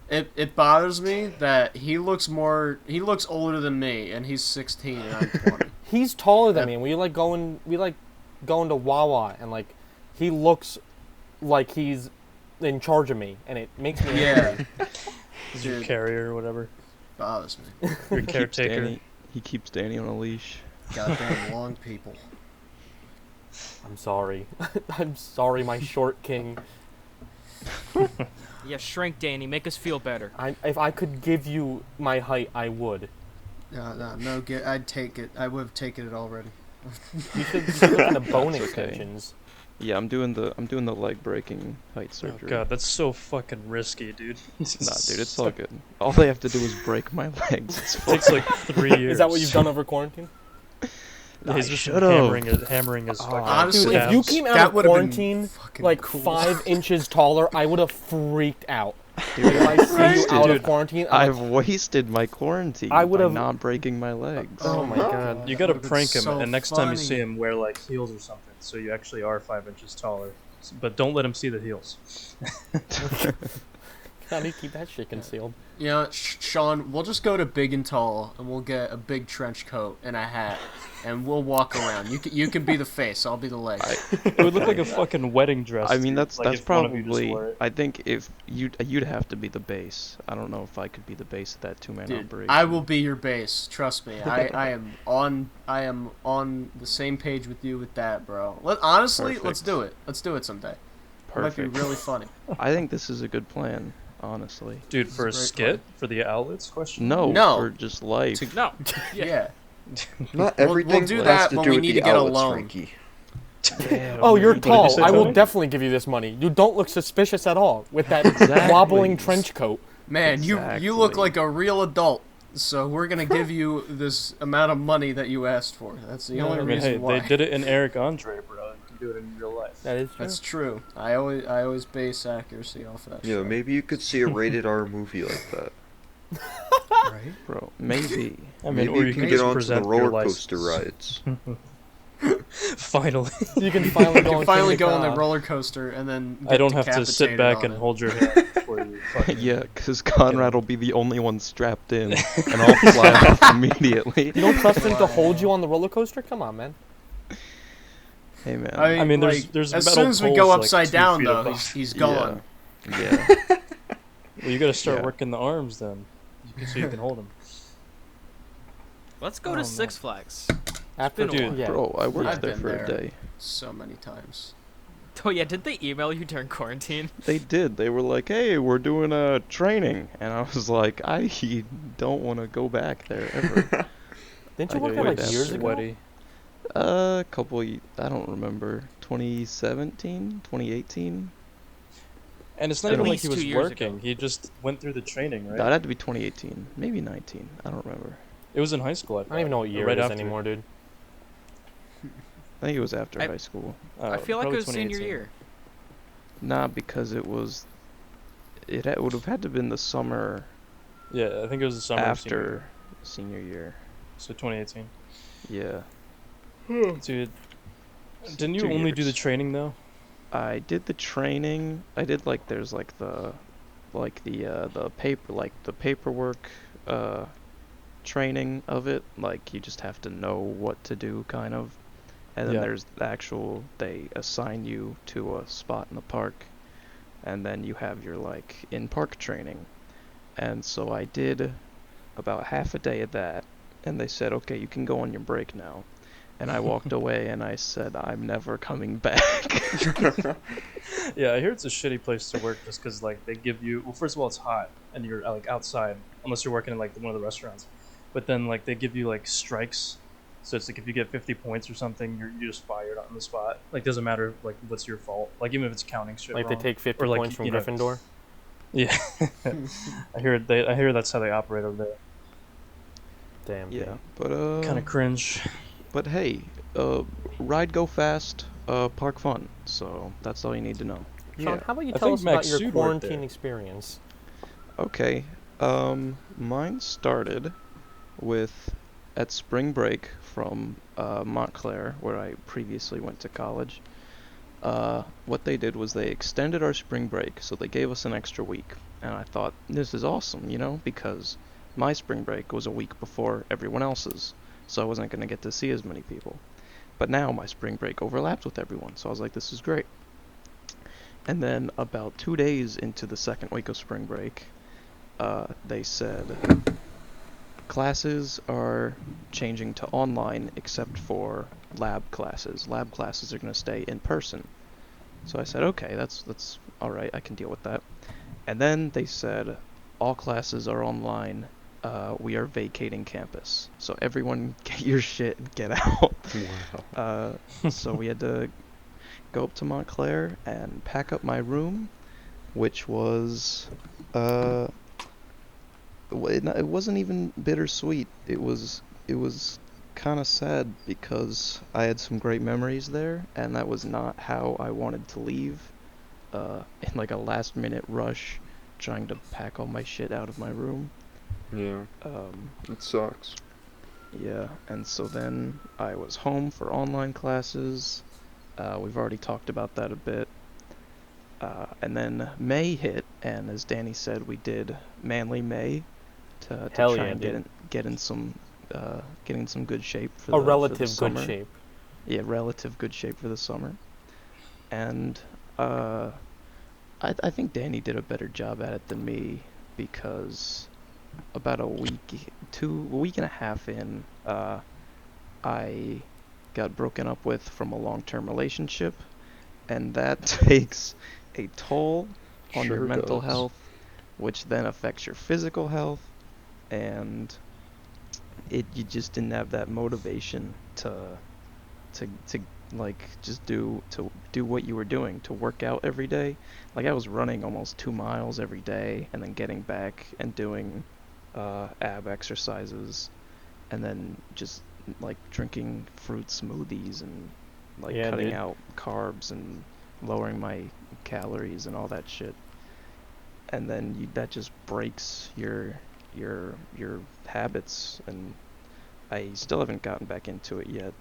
it bothers me that he looks older than me, and he's 16 and I'm 20. He's taller than me. And we like going to Wawa and like he looks like he's in charge of me, and it makes me Yeah, angry. Is your Dude. carrier or whatever? bothers me. Your caretaker. He keeps Danny on a leash. Goddamn long people. I'm sorry. I'm sorry, my short king. Yeah, shrink, Danny. Make us feel better. If I could give you my height, I would. No, I'd take it. I would have taken it already. You should look into bone It's okay. extensions. Yeah, I'm doing the leg breaking height Oh surgery. god, that's so fucking risky, dude. Nah, dude, it's all good. All they have to do is break my legs. It's It fine. takes like 3 years. Is that what you've done over quarantine? Yeah, he's I just should've. hammering his fucking Honestly, Dude, if you calves. came out That of would've been quarantine fucking like cool. 5 inches taller, I would have freaked out. Dude, If I see you out dude, of quarantine, I'm I've wasted my quarantine I by would've- not breaking my legs. Oh my god. You gotta That would've been prank him, so and next time you see funny. him, wear like heels or something, so you actually are 5 inches taller. But don't let him see the heels. How do you keep that shit concealed? You know, Sean, we'll just go to Big and Tall, and we'll get a big trench coat and a hat, and we'll walk around. You can be the face, I'll be the legs. It would look like a fucking wedding dress. I mean, dude. that's Like, that's if one of you just probably. wore it. I think if you'd have to be the base. I don't know if I could be the base of that 2-man Dude, operation. I will be your base. Trust me. I am on the same page with you with that, bro. Honestly, let's Perfect. do it. Let's do it someday. It might be Perfect. really funny. I think this is a good plan, honestly. Dude, for a It's a great skit for the outlets question. No, No. for just life. No. Yeah. Not We'll everything do has that to when do we with need the to get outlets, alone. Frankie. Yeah, Oh, you're what did you tall. say, I will Tony? definitely give you this money. You don't look suspicious at all with that Exactly. wobbling trench coat. Man, you look Exactly. like a real adult. So we're gonna give you this amount of money that you asked for. That's the only I mean, reason hey, why. they did it in Eric Andre, bro. You can do it in real life. That is true. That's true. I always base accuracy off of that. Yeah, shit. maybe you could see a rated R movie like that. Right. Bro, maybe. I mean, Maybe or you can get just onto the present your roller license. coaster rides. Finally, You can finally You go, can finally go on on the roller coaster and then get I don't have to sit decapitated back on and it. hold your hand before you. Fucking Yeah, because Conrad will be the only one strapped in, and I'll fly off immediately. You don't trust him to hold you on the roller coaster? Come on, man. Hey, man. I mean, like, there's as metal soon as we poles, go like, upside 2 down feet though, above. he's gone. Yeah. Well, you gotta start Yeah. working the arms then, so you can hold them. Let's go Oh, to no. Six Flags. After been a while. yeah. Bro, I worked I've there been for there. a day. So many times. Oh yeah, did they email you during quarantine? They did. They were like, "Hey, we're doing a training," and I was like, "I don't want to go back there ever." Didn't I you work get there like that years ago? Sweaty. A couple. I don't remember. 2017, 2018. And it's not At even like least he 2 was years working. ago. He just went through the training, right? That had to be 2018, maybe 19. I don't remember. It was in high school. I don't even know what year right it is after. anymore, dude. I think it was after I- high school. I feel like it probably was senior 2018. year. Not because it was. It would have had to have been the summer Yeah, I think it was the summer of after senior year. so 2018. Yeah. Dude, didn't you 2 only do the years. training though? I did the training. I did like there's like the paperwork training of it. Like you just have to know what to do kind of. And then Yeah. there's the actual they assign you to a spot in the park and then you have your like in park training. And so I did about half a day of that and they said, "Okay, you can go on your break now." And I walked away and I said, "I'm never coming back." Yeah, I hear it's a shitty place to work just because like they give you. Well, first of all, it's hot and you're like outside unless you're working in like one of the restaurants. But then like they give you like strikes, so it's like if you get 50 points or something, you're just fired on the spot. Like doesn't matter like what's your fault. Like even if it's counting shit Like wrong. they take 50 Or, like, points from you know, Gryffindor. Yeah, I hear that's how they operate over there. Damn. Yeah, but Kind of cringe. but hey, ride go fast, park fun. So that's all you need to know. Sean, Yeah. how about you I tell think us about Max your Sood worked quarantine there. experience? Okay. Mine started with at spring break from Montclair, where I previously went to college. What they did was they extended our spring break, so they gave us an extra week. And I thought, this is awesome, you know, because my spring break was a week before everyone else's, so I wasn't going to get to see as many people. But now my spring break overlapped with everyone, so I was like, this is great. And then about 2 days into the second week of spring break, they said classes are changing to online except for lab classes. Lab classes are going to stay in person. So I said, okay, that's all right. I can deal with that. And then they said all classes are online. We are vacating campus. So everyone get your shit and get out. Wow. So we had to go up to Montclair and pack up my room, which was it wasn't even bittersweet. It was kind of sad because I had some great memories there, and that was not how I wanted to leave. In like a last minute rush, trying to pack all my shit out of my room. Yeah, it sucks. Yeah, and so then I was home for online classes. We've already talked about that a bit. And then May hit, and as Danny said, we did Manly May to Hell try yeah, and dude. get in some good shape for A the relative good summer. shape. Yeah, relative good shape for the summer. And I think Danny did a better job at it than me because about a week and a half in, I got broken up with from a long-term relationship, and that takes a toll on your Sure mental does. health, which then affects your physical health, and you just didn't have that motivation to like just do what you were doing, to work out every day. Like I was running almost 2 miles every day, and then getting back and doing ab exercises, and then just like drinking fruit smoothies and like Yeah, cutting dude. out carbs and lowering my calories and all that shit. And then that just breaks your habits, and I still haven't gotten back into it yet.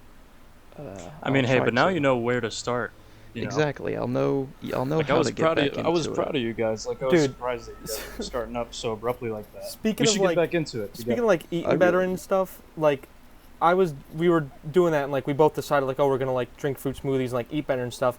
I mean, I'll hey, try but now to. you know where to start. You know? Exactly. I'll know Like I how was to get proud of back you. into I was it. proud of you guys. Like I was Dude. surprised that you guys were starting up so abruptly like that. Speaking We of should like, get back into it. speaking together. of like eating I better really- and stuff, like we were doing that and like we both decided like, oh, we're gonna like drink fruit smoothies and like eat better and stuff.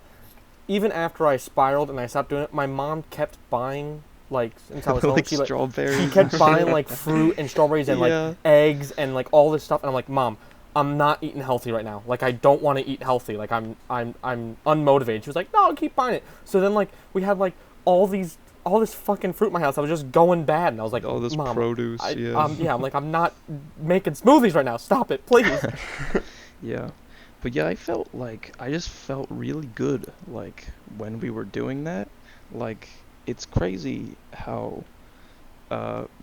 Even after I spiraled and I stopped doing it, my mom kept buying like since I was home, like she strawberries. she and kept shit. buying like fruit and strawberries and Yeah. like eggs and like all this stuff, and I'm like, Mom, I'm not eating healthy right now. Like I don't want to eat healthy. Like I'm unmotivated. She was like, no, keep buying it. So then like we had like all this fucking fruit in my house. I was just going bad, and I was like, all this Mom, produce. Yeah. I'm like, I'm not making smoothies right now. Stop it, please. Yeah. But yeah, I just felt really good, like, when we were doing that. Like, it's crazy how,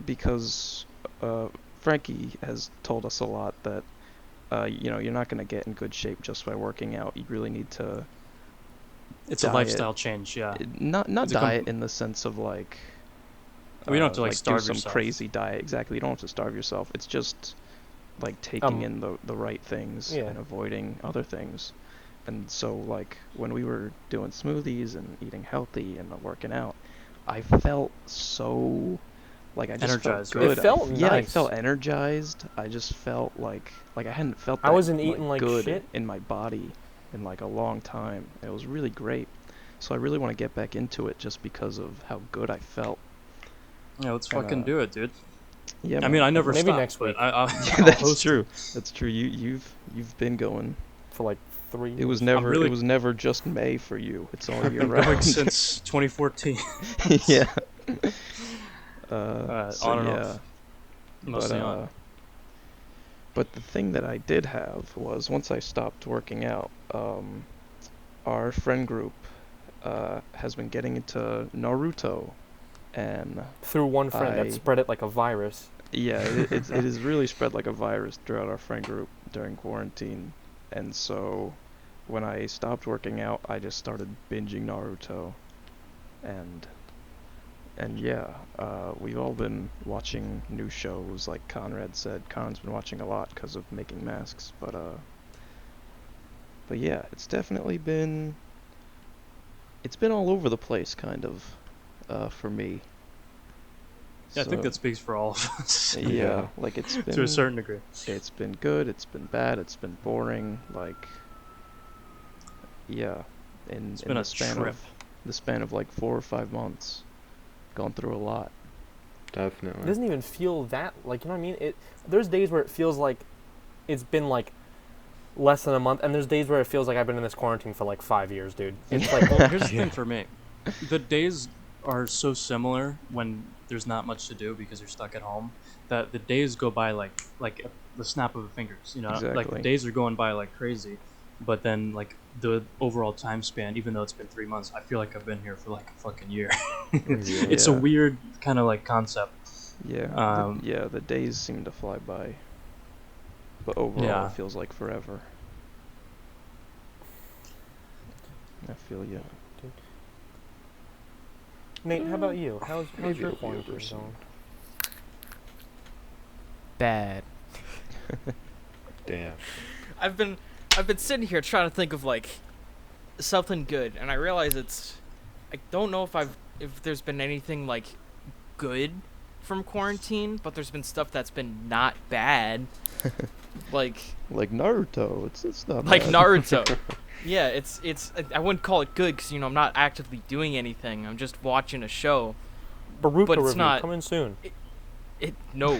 because, Frankie has told us a lot that, you're not gonna get in good shape just by working out. You really need to, It's a diet. lifestyle change. Yeah. not It's a com- diet in the sense of like, We don't have to like do starve some yourself. crazy diet. Exactly. You don't have to starve yourself. It's just like taking Um, in the right things yeah. and avoiding other things. And so like when we were doing smoothies and eating healthy and working out, I felt so like I just Energized, felt right? good. It felt Yeah, I nice. felt energized. I just felt like I hadn't felt I that wasn't eating like good shit. in my body in like a long time. It was really great. So I really want to get back into it just because of how good I felt. Yeah, let's fucking do it, dude. Yeah, I mean, I never Maybe stopped, next but week. I'll That's host true. That's true. You've been going. For like 3 It was years. never really- it was never just May for you. It's all I've year been going round. since 2014. Yeah. On and off. Mostly on. But the thing that I did have was once I stopped working out, our friend group has been getting into Naruto, and Through one friend I- that spread it like a virus. yeah, it has really spread like a virus throughout our friend group during quarantine. And so when I stopped working out, I just started binging Naruto. And yeah, we've all been watching new shows, like Conrad said. Con's been watching a lot because of making masks, but yeah, it's definitely been all over the place, kind of, for me. Yeah, I think So, that speaks for all of us. yeah, like it's been To a certain degree. it's been good, it's been bad, it's been boring, like yeah, It's in been the a span trip. of like 4 or 5 months, gone through a lot. It Definitely. doesn't even feel that like, you know what I mean? There's days where it feels like it's been like less than a month, and there's days where it feels like I've been in this quarantine for like 5 years, dude. It's like Well, here's the thing for me. The days are so similar when there's not much to do because you're stuck at home that the days go by like the snap of the fingers, you know? Like Exactly. the days are going by like crazy, but then like the overall time span, even though it's been 3 months, I feel like I've been here for like a fucking year. It's a Yeah. weird kind of like concept. Yeah, Um, the days seem to fly by, but overall Yeah. it feels like forever. I feel you. Nate, how about you? How's Maybe your it'll be quarantine over soon. going? Bad. Damn. I've been sitting here trying to think of like something good, and I realize I don't know if there's been anything like good from quarantine, but there's been stuff that's been not bad. like Like Naruto, it's not like bad. Naruto. Yeah, it's I wouldn't call it good because I'm not actively doing anything. I'm just watching a show. Boruto But it's review not- coming soon. No.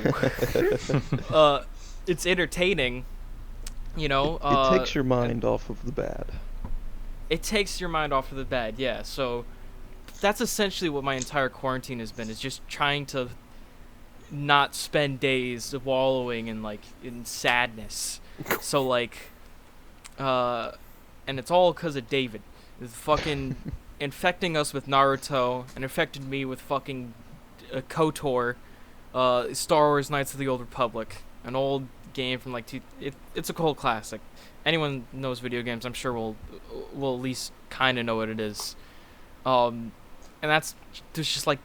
It's entertaining. It takes your mind off of the bad. It takes your mind off of the bad, yeah. So that's essentially what my entire quarantine has been, is just trying to not spend days wallowing in sadness. So and it's all because of David. It's fucking infecting us with Naruto, and infected me with fucking KOTOR, Star Wars Knights of the Old Republic, an old game from like it's a cult classic. Anyone knows video games, I'm sure will at least kind of know what it is. And there's just like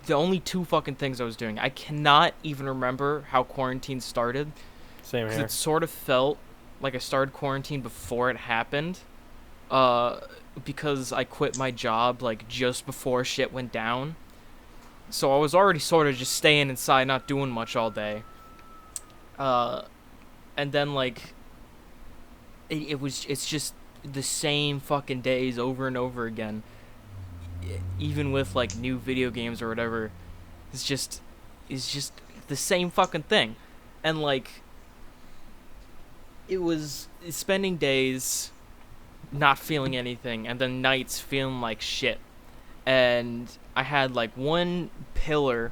the only two fucking things I was doing. I cannot even remember how quarantine started. Same Because here. it sort of felt like I started quarantine before it happened. Because I quit my job like just before shit went down. So I was already sort of just staying inside, not doing much all day. And then like it's just the same fucking days over and over again. Even with like new video games or whatever, it's just the same fucking thing. And like it was spending days not feeling anything, and then nights feeling like shit. And I had like one pillar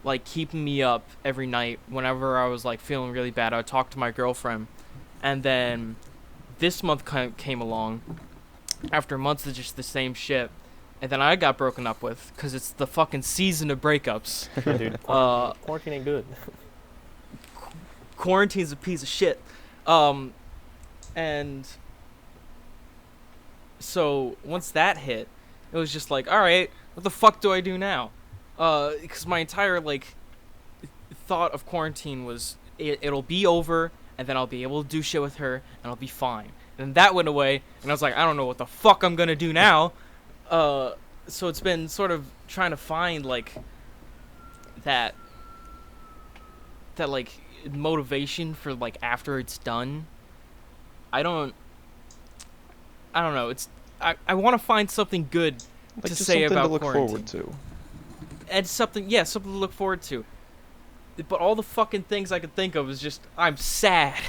like keeping me up every night. Whenever I was like feeling really bad, I would talk to my girlfriend. And then this month came along after months of just the same shit, and then I got broken up with because it's the fucking season of breakups. Yeah, dude, quarantine ain't good. Quarantine's a piece of shit. And so once that hit, it was just like, all right, what the fuck do I do now? Because my entire like thought of quarantine was it'll be over, and then I'll be able to do shit with her, and I'll be fine. And that went away, and I was like, I don't know what the fuck I'm gonna do now. So it's been sort of trying to find like that like motivation for like after it's done. I don't know. It's I want to find something good Like to just say something about to look quarantine. forward to. And something to look forward to. But all the fucking things I could think of is just I'm sad.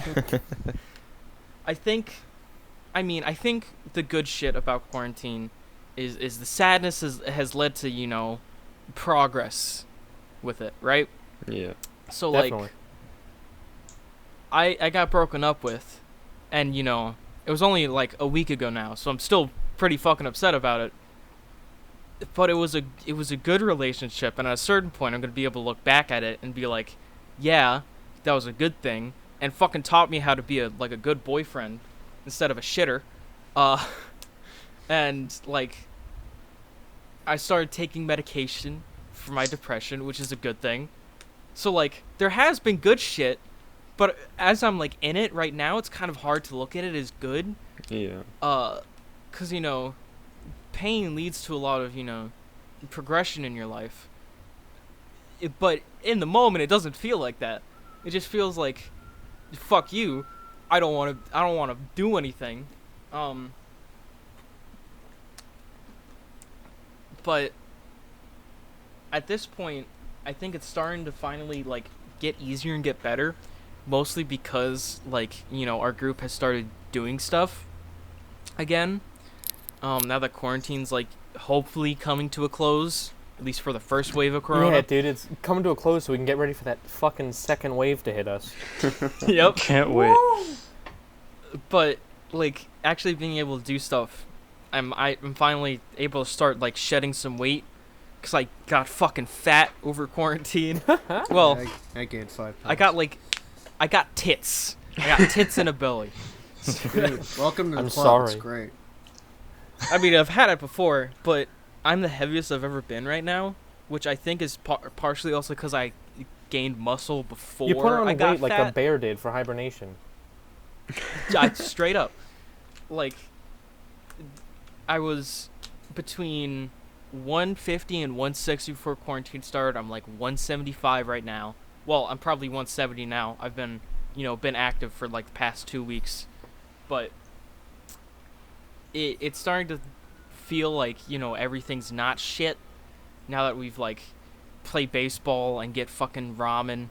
I think the good shit about quarantine is the sadness has led to, you know, progress with it, right? Yeah. So Definitely. like I got broken up with, and you know, it was only like a week ago now, so I'm still pretty fucking upset about it. But it was a good relationship, and at a certain point I'm going to be able to look back at it and be like, yeah, that was a good thing, and fucking taught me how to be a good boyfriend instead of a shitter. And like I started taking medication for my depression, which is a good thing. So like there has been good shit, but as I'm like in it right now, it's kind of hard to look at it as good. Yeah. 'Cause you know, pain leads to a lot of, you know, progression in your life. But in the moment, it doesn't feel like that. It just feels like, fuck you. I don't want to do anything. But at this point, I think it's starting to finally like get easier and get better, mostly because like, you know, our group has started doing stuff again. Now that quarantine's like hopefully coming to a close, at least for the first wave of corona. Yeah, dude, it's coming to a close so we can get ready for that fucking second wave to hit us. Yep. Can't wait. But like actually being able to do stuff, I'm finally able to start like shedding some weight, cause I got fucking fat over quarantine. Well, I gained 5 pounds. I got tits. I got tits and a belly. Dude, welcome to the I'm club. It's sorry. great. I mean, I've had it before, but I'm the heaviest I've ever been right now, which I think is partially also because I gained muscle before You put on I got weight like fat. a bear did for hibernation. Straight up, like, I was between 150 and 160 before quarantine started. I'm like 175 right now. Well, I'm probably 170 now. I've been active for like the past 2 weeks, but it's starting to feel like, you know, everything's not shit now that we've like played baseball and get fucking ramen.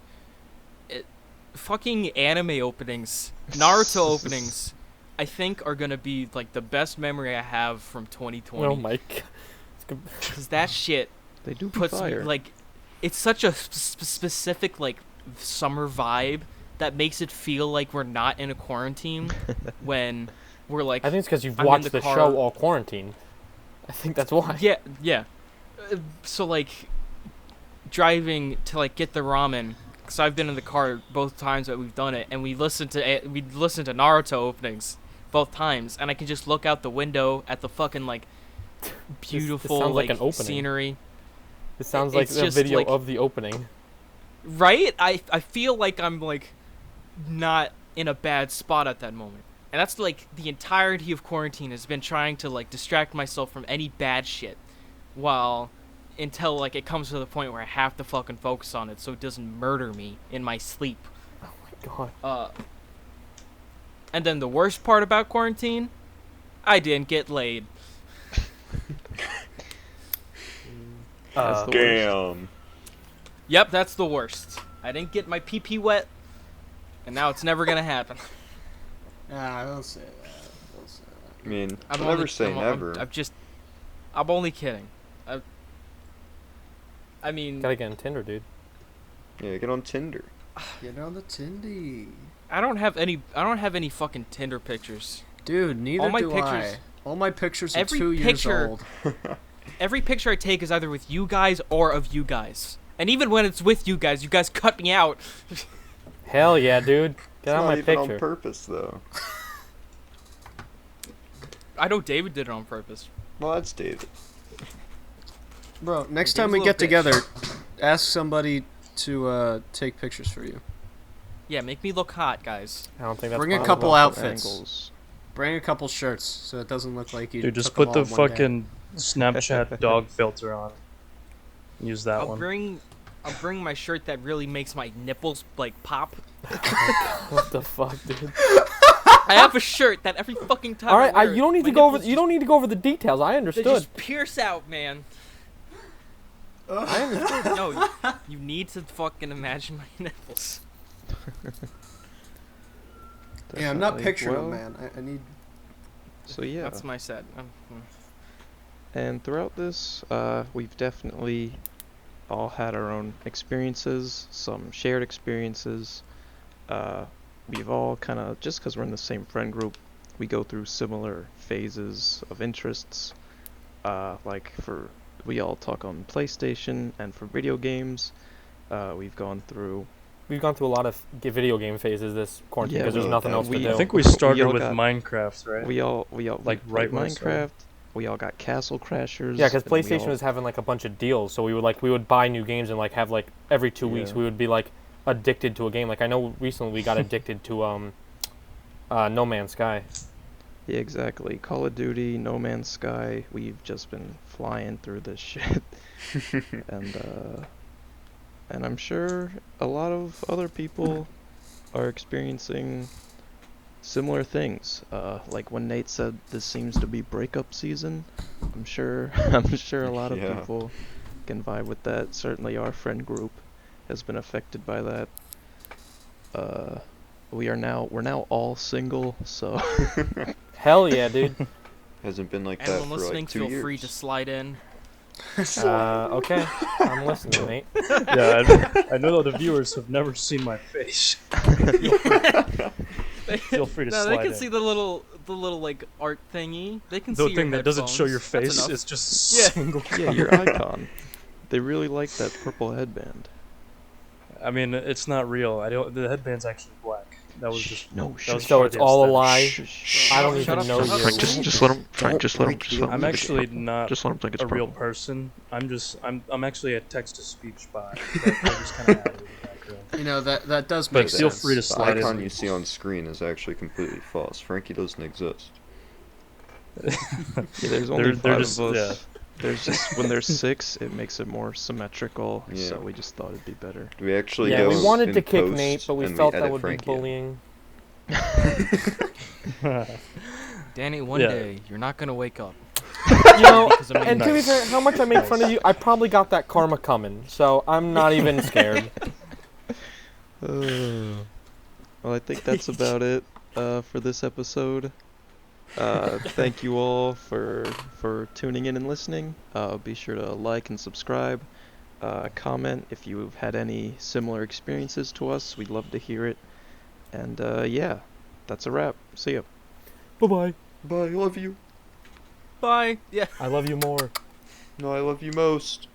Fucking anime openings, Naruto openings, I think are gonna be like the best memory I have from 2020. Oh my god. Because that shit They do be puts me, fire. like, it's such a specific like summer vibe that makes it feel like we're not in a quarantine when we're like. I think it's because you've I'm in watched the the car- show all quarantine. I think that's why. Yeah, yeah. So like, driving to like get the ramen, because I've been in the car both times that we've done it, and we listened to Naruto openings both times, and I can just look out the window at the fucking like beautiful sounds like like an opening. scenery. It sounds like It's the just, video like- of the opening. Right? I feel like I'm like not in a bad spot at that moment. And that's like the entirety of quarantine has been trying to like distract myself from any bad shit until like it comes to the point where I have to fucking focus on it so it doesn't murder me in my sleep. God. And then the worst part about quarantine, I didn't get laid. That's the worst. Damn. Yep, that's the worst. I didn't get my pee wet, and now it's never gonna happen. Don't say that. Don't say that. I mean, I'm never only- say I'm- never. I'm only kidding. I mean, Gotta get on Tinder, dude. Yeah, get on Tinder. Get on the Tindy. I don't have any fucking Tinder pictures. Dude, neither All my do I. pictures- All my pictures are every 2 years picture- old. Every picture I take is either with you guys or of you guys. And even when it's with you guys cut me out. Hell yeah, dude. Get It's on not my even on picture. purpose, though. I know David did it on purpose. Well, that's David. Bro, next David's time we a get little bitch. together, ask somebody to take pictures for you. Yeah, make me look hot, guys. I don't think that's Bring a possible. couple Multiple outfits. angles. Bring a couple shirts so it doesn't look like you Dude, just took put them the all in one day. fucking Snapchat dog filter on. Use that I'll one. bring my shirt that really makes my nipples like pop. What the fuck, dude? I have a shirt that every fucking time. All right, I wear you don't it, need my to go over. nipples You don't need to go over the details. I They understood. just pierce out, man. I understood. No, you need to fucking imagine my nipples. Yeah, I'm not Definitely. picturing Well, them, man. I need. So yeah. That's my set. And throughout this, we've definitely all had our own experiences, some shared experiences. We've all kind of, just because we're in the same friend group, we go through similar phases of interests. We all talk on PlayStation, and for video games, we've gone through. We've gone through a lot of video game phases this quarantine Yeah, because there's we- nothing else we- to do. I think we We started all with got- Minecraft, right? We all Like, played right when it started. Minecraft. We all got Castle Crashers. Yeah, because and we PlayStation all- was having like a bunch of deals, so we would buy new games and like have like every 2 weeks Yeah. we would be like addicted to a game. Like I know recently we got addicted to No Man's Sky. Yeah, exactly. Call of Duty, No Man's Sky. We've just been flying through this shit, and I'm sure a lot of other people are experiencing similar things. Like when Nate said this seems to be breakup season. I'm sure a lot of Yeah. people can vibe with that. Certainly, our friend group has been affected by that. We're now all single, so. Hell yeah, dude. Hasn't been like that Anyone for listening, like 2 feel years. free to slide in. Okay, I'm listening, mate. Yeah, I know the viewers have never seen my face. Feel free to No, slide they can in. see the little like art thingy. They can The see thing your that doesn't show your headphones. face That's enough. is just Yeah. single. Yeah, your icon. They really like that purple headband. I mean, it's not real. The headband's actually black. That was just No, that was shh. So part it's of the all a aesthetic. lie. Shh, shh, I don't shh. even up, know shut up. you. Frank, just let him. Frank, just let him. break Just let the him I'm think actually it's, not just let him think it's a real purple. person. I'm actually a text to speech bot. I just kind of added in the background. You know that does But make feel sense. free to The slide icon in. you see on screen is actually completely false. Frankie doesn't exist. Yeah, there's only They're five just- of us. yeah. There's just when there's 6, it makes it more symmetrical. Yeah. So we just thought it'd be better. We actually Yeah, go we wanted in to kick post Nate, but we and felt that edit would Frankie be in. bullying. Danny, one Yeah. day you're not gonna wake up. You know, Because I'm and to be Nice. fair, how much I make fun of you, I probably got that karma coming, so I'm not even scared. Well, I think that's about it for this episode. Thank you all for tuning in and listening. Be sure to like and subscribe. Comment if you've had any similar experiences to us. We'd love to hear it. And yeah, that's a wrap. See ya. Bye bye. Bye, I love you. Bye. Yeah. I love you more. No, I love you most.